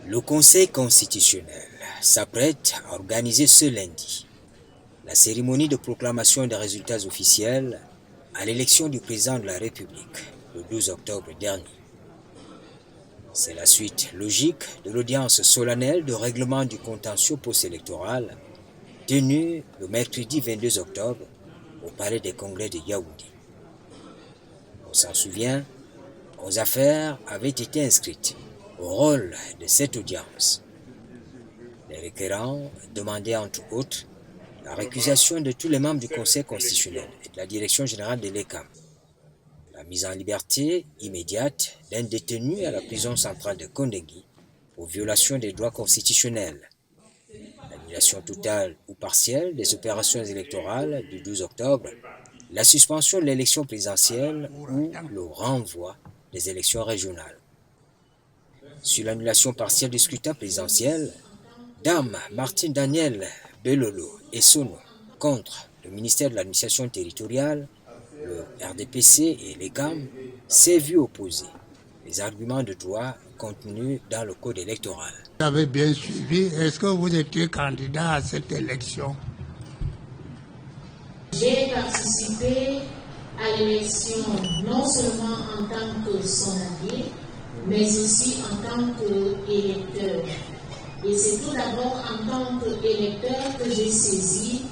Le Conseil constitutionnel s'apprête à organiser ce lundi la cérémonie de proclamation des résultats officiels à l'élection du président de la République le 12 octobre dernier. C'est la suite logique de l'audience solennelle de règlement du contentieux post-électoral tenue le mercredi 22 octobre au Palais des Congrès de Yaoundé. On s'en souvient, 11 affaires avaient été inscrites au rôle de cette audience. Les requérants demandaient entre autres la récusation de tous les membres du Conseil constitutionnel et de la Direction générale de l'ECAM, la mise en liberté immédiate d'un détenu à la prison centrale de Kondengui pour violation des droits constitutionnels, l'annulation totale ou partielle des opérations électorales du 12 octobre, la suspension de l'élection présidentielle ou le renvoi des élections régionales. Sur l'annulation partielle du scrutin présidentiel, Dame Martine Daniel Belolo et Sono contre le ministère de l'administration territoriale, le RDPC et l'ECAM s'est vu opposer les arguments de droit contenus dans le code électoral. Vous avez bien suivi. Est-ce que vous étiez candidat à cette élection? J'ai participé à l'élection non seulement en tant que sonadier, mais aussi en tant qu'électeur. Et c'est tout d'abord en tant qu'électeur que j'ai saisi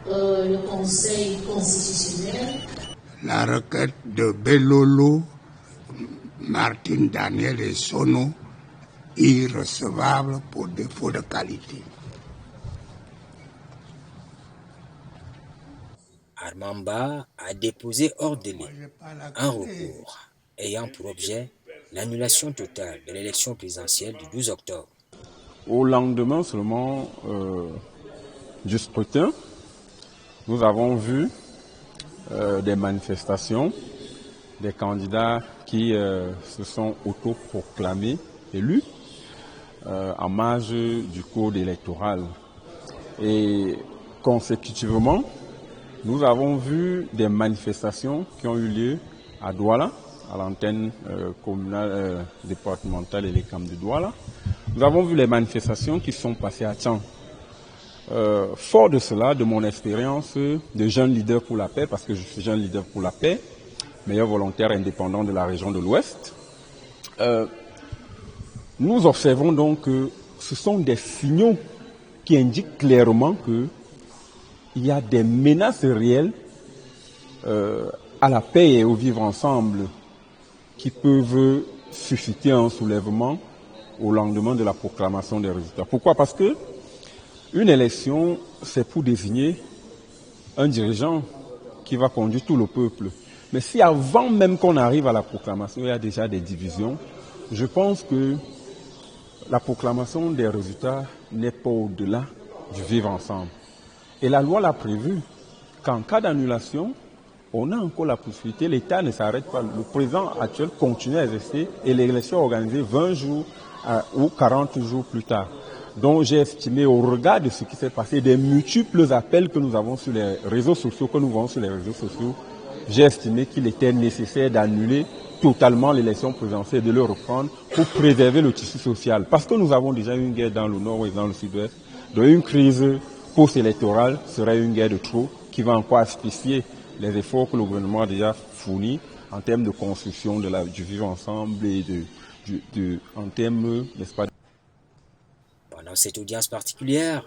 le Conseil constitutionnel. La requête de Belolo, Martine Daniel et Sono, irrecevable pour défaut de qualité. Armamba a déposé hors délai un recours ayant pour objet l'annulation totale de l'élection présidentielle du 12 octobre. Au lendemain seulement du scrutin, nous avons vu des manifestations, des candidats qui se sont autoproclamés élus en marge du code électoral. Et consécutivement, nous avons vu des manifestations qui ont eu lieu à Douala, à l'antenne communale départementale et l'ECAM de Douala. Nous avons vu les manifestations qui sont passées à Tchang. Fort de cela, de mon expérience de jeune leader pour la paix, parce que je suis jeune leader pour la paix, meilleur volontaire indépendant de la région de l'Ouest, nous observons donc que ce sont des signaux qui indiquent clairement qu'il y a des menaces réelles à la paix et au vivre ensemble qui peuvent susciter un soulèvement au lendemain de la proclamation des résultats. Pourquoi? Parce que une élection, c'est pour désigner un dirigeant qui va conduire tout le peuple. Mais si avant même qu'on arrive à la proclamation, il y a déjà des divisions, je pense que la proclamation des résultats n'est pas au-delà du vivre ensemble. Et la loi l'a prévu qu'en cas d'annulation, on a encore la possibilité, l'État ne s'arrête pas. Le président actuel continue à exercer et l'élection est organisée 20 jours ou 40 jours plus tard. Donc j'ai estimé au regard de ce qui s'est passé, des multiples appels que nous avons sur les réseaux sociaux, j'ai estimé qu'il était nécessaire d'annuler totalement l'élection présidentielle et de le reprendre pour préserver le tissu social. Parce que nous avons déjà eu une guerre dans le nord et dans le sud-ouest. Donc une crise post-électorale serait une guerre de trop qui va encore asphyxier les efforts que le gouvernement a déjà fournis en termes de construction du vivre ensemble et en termes, n'est-ce pas. Pendant cette audience particulière,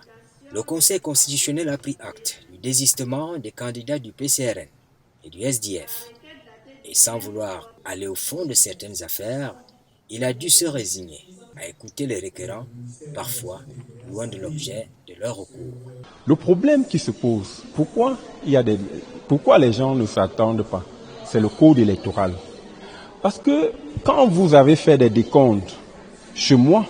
le Conseil constitutionnel a pris acte du désistement des candidats du PCRN et du SDF. Et sans vouloir aller au fond de certaines affaires, il a dû se résigner à écouter les requérants, parfois loin de l'objet de leur recours. Le problème qui se pose, pourquoi les gens ne s'attendent pas, c'est le code électoral. Parce que quand vous avez fait des décomptes, chez moi,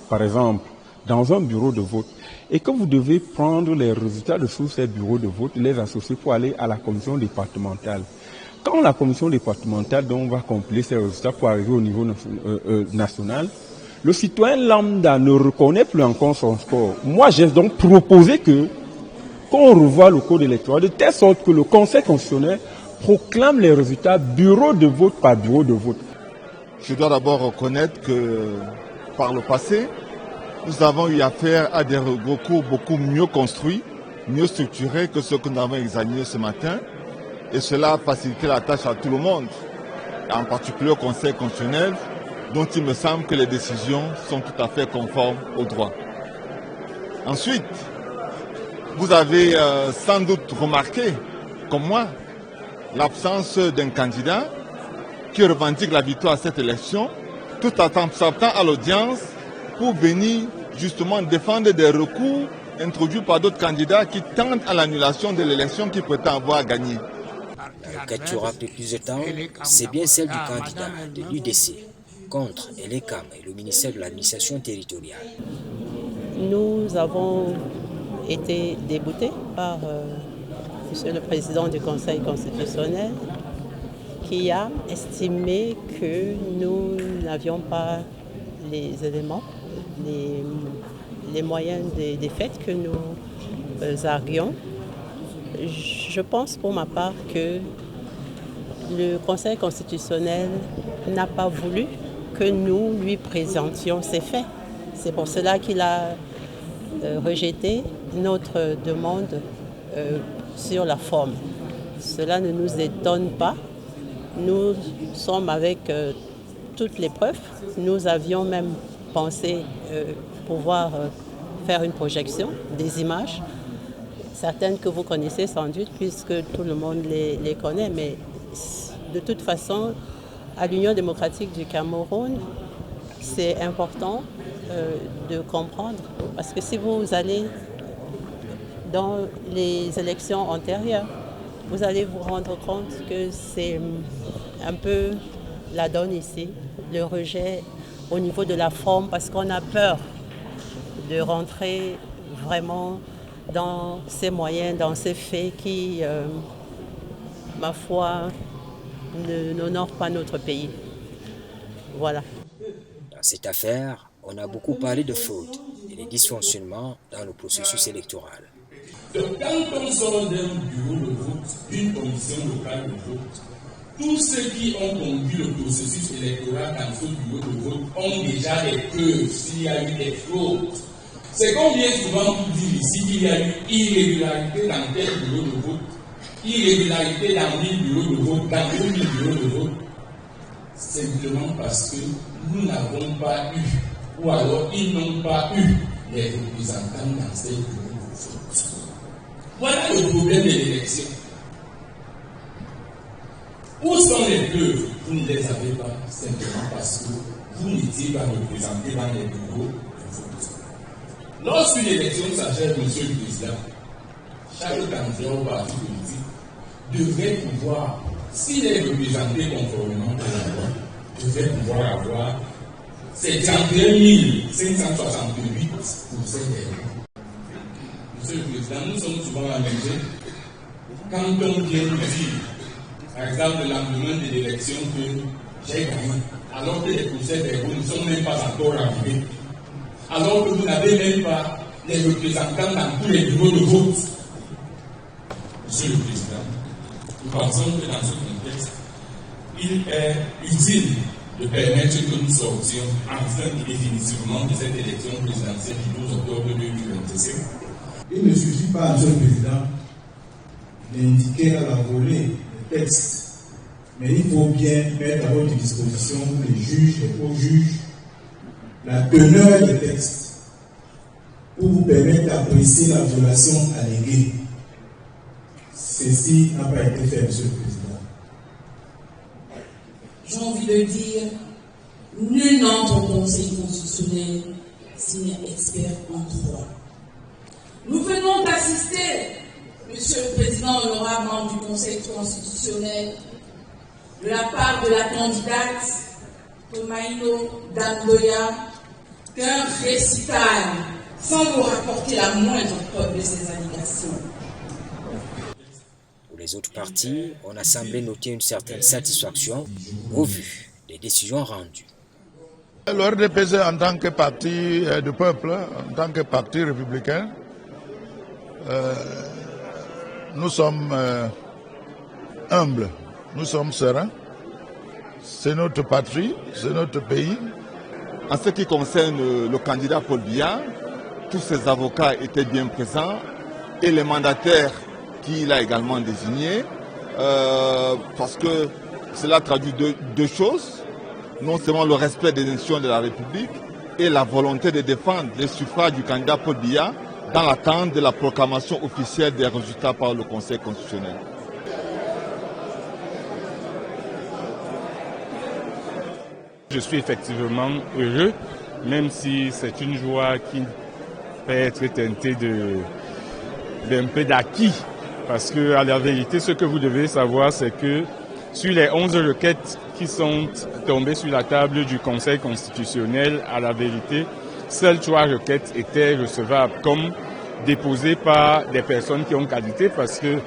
par exemple, dans un bureau de vote, et que vous devez prendre les résultats de tous ces bureaux de vote, les associer pour aller à la commission départementale. Quand la commission départementale donc, va compiler ces résultats pour arriver au niveau national, le citoyen lambda ne reconnaît plus encore son score. Moi, j'ai donc proposé qu'on revoie le code électoral de telle sorte que le Conseil constitutionnel proclame les résultats bureau de vote par bureau de vote. Je dois d'abord reconnaître que par le passé, nous avons eu affaire à des recours beaucoup mieux construits, mieux structurés que ceux que nous avons examinés ce matin. Et cela a facilité la tâche à tout le monde, en particulier au Conseil constitutionnel, dont il me semble que les décisions sont tout à fait conformes au droit. Ensuite, vous avez sans doute remarqué, comme moi, l'absence d'un candidat qui revendique la victoire à cette élection, tout en s'attendant à l'audience pour venir justement défendre des recours introduits par d'autres candidats qui tentent à l'annulation de l'élection qui prétend avoir gagné. La requête qui aura pris plus de temps, c'est bien celle du candidat de l'UDC contre l'ECAM et le ministère de l'administration territoriale. Nous avons été déboutés par Monsieur le Président du Conseil constitutionnel qui a estimé que nous n'avions pas les éléments, les moyens des faits que nous arguions. Je pense pour ma part que le Conseil constitutionnel n'a pas voulu que nous lui présentions ces faits. C'est pour cela qu'il a rejeté notre demande sur la forme. Cela ne nous étonne pas. Nous sommes avec toutes les preuves. Nous avions même pensé pouvoir faire une projection des images, certaines que vous connaissez sans doute puisque tout le monde les connaît, mais de toute façon, à l'Union démocratique du Cameroun, c'est important de comprendre, parce que si vous allez dans les élections antérieures, vous allez vous rendre compte que c'est un peu la donne ici, le rejet au niveau de la forme, parce qu'on a peur de rentrer vraiment dans ces moyens, dans ces faits qui, ma foi, n'honorent pas notre pays. Voilà. Dans cette affaire, on a beaucoup parlé de fraude et des dysfonctionnements dans le processus électoral. Donc, quand on sort d'un bureau de vote, d'une commission locale de vote, tous ceux qui ont conduit le processus électoral dans ce bureau de vote ont déjà des preuves s'il y a eu des fraudes. C'est combien souvent vous dites ici qu'il y a eu irrégularité dans tel bureau de vote, irrégularité dans 1000 bureaux de vote, dans 2000 bureaux de vote. Simplement parce que nous n'avons pas eu, ou alors ils n'ont pas eu les représentants dans ces bureaux de vote. Voilà le problème de l'élection. Où sont les preuves? Vous ne les avez pas simplement parce que vous n'étiez pas représenté dans les bureaux de vote. Lorsqu'une élection s'achève, Monsieur le Président, chaque candidat au parti politique devrait pouvoir, s'il est représenté conformément à la loi, devrait pouvoir avoir ces 31 568 pour ces derniers. Monsieur le Président, nous sommes souvent amusés quand on vient nous dire, par exemple, le lendemain de l'élection, que j'ai gagné, alors que les procès-verbaux ne sont même pas encore arrivés, alors que vous n'avez même pas les représentants dans tous les bureaux de vote. Monsieur le Président, nous pensons que dans ce contexte, il est utile de permettre que nous sortions enfin définitivement de cette élection présidentielle du 12 octobre 2025. Il ne suffit pas, Monsieur le Président, d'indiquer à la volée les textes, mais il faut bien mettre à votre disposition les juges, les co-juges, la teneur des textes pour vous permettre d'apprécier la violation alléguée. Ceci n'a pas été fait, Monsieur le Président. J'ai envie de dire, nul n'entre au Conseil constitutionnel s'il n'est expert en droit. Nous venons d'assister, Monsieur le Président honorable membre du Conseil constitutionnel, de la part de la candidate Tomaino Dandoya, qu'un récital sans nous rapporter la moindre preuve de ces allégations. Pour les autres partis, on a semblé noter une certaine satisfaction au vu des décisions rendues. Le RDPC, en tant que parti du peuple, en tant que parti républicain, nous sommes humbles, nous sommes sereins. C'est notre patrie, c'est notre pays. En ce qui concerne le candidat Paul Biya, tous ses avocats étaient bien présents et les mandataires qu'il a également désignés, parce que cela traduit deux choses, non seulement le respect des institutions de la République et la volonté de défendre les suffrages du candidat Paul Biya dans l'attente de la proclamation officielle des résultats par le Conseil constitutionnel. Je suis effectivement heureux, même si c'est une joie qui peut être teintée d'un peu d'acquis. Parce que, à la vérité, ce que vous devez savoir, c'est que sur les 11 requêtes qui sont tombées sur la table du Conseil constitutionnel, à la vérité, seules 3 requêtes étaient recevables comme déposées par des personnes qui ont qualité, parce que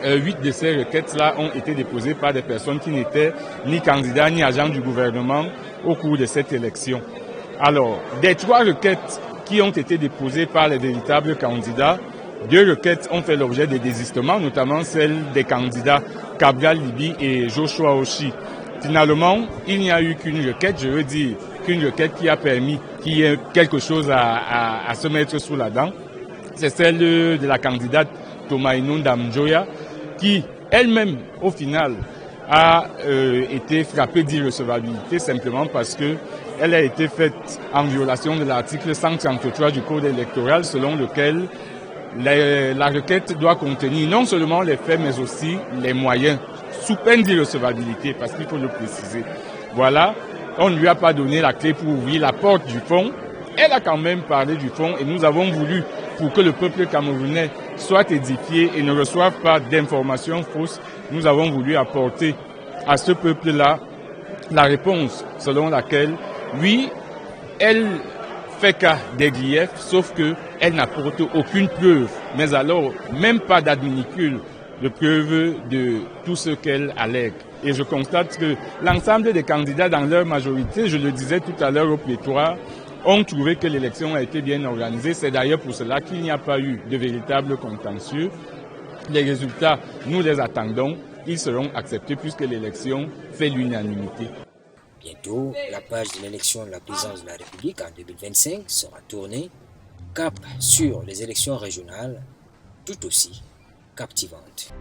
8 de ces requêtes-là ont été déposées par des personnes qui n'étaient ni candidats ni agents du gouvernement au cours de cette élection. Alors, des 3 requêtes qui ont été déposées par les véritables candidats, 2 requêtes ont fait l'objet de désistements, notamment celle des candidats Cabral Libi et Joshua Oshi. Finalement, il n'y a eu qu'une requête, je veux dire, qu'une requête qui a permis qu'il y ait quelque chose à se mettre sous la dent. C'est celle de la candidate Tomaino Ndamjoya, qui elle-même, au final, a été frappée d'irrecevabilité simplement parce qu'elle a été faite en violation de l'article 133 du Code électoral, selon lequel la requête doit contenir non seulement les faits, mais aussi les moyens, sous peine d'irrecevabilité, parce qu'il faut le préciser. Voilà, on ne lui a pas donné la clé pour ouvrir la porte du fond. Elle a quand même parlé du fond et nous avons voulu, pour que le peuple camerounais soit édifié et ne reçoive pas d'informations fausses, nous avons voulu apporter à ce peuple-là la réponse selon laquelle, oui, elle fait cas des griefs, sauf qu'elle n'apporte aucune preuve, mais alors même pas d'adminicule de preuve de tout ce qu'elle allègue. Et je constate que l'ensemble des candidats dans leur majorité, je le disais tout à l'heure au pléthore, ont trouvé que l'élection a été bien organisée. C'est d'ailleurs pour cela qu'il n'y a pas eu de véritable contentieux. Les résultats, nous les attendons. Ils seront acceptés puisque l'élection fait l'unanimité. Bientôt, la page de l'élection de la présidence de la République en 2025 sera tournée, cap sur les élections régionales, tout aussi captivantes.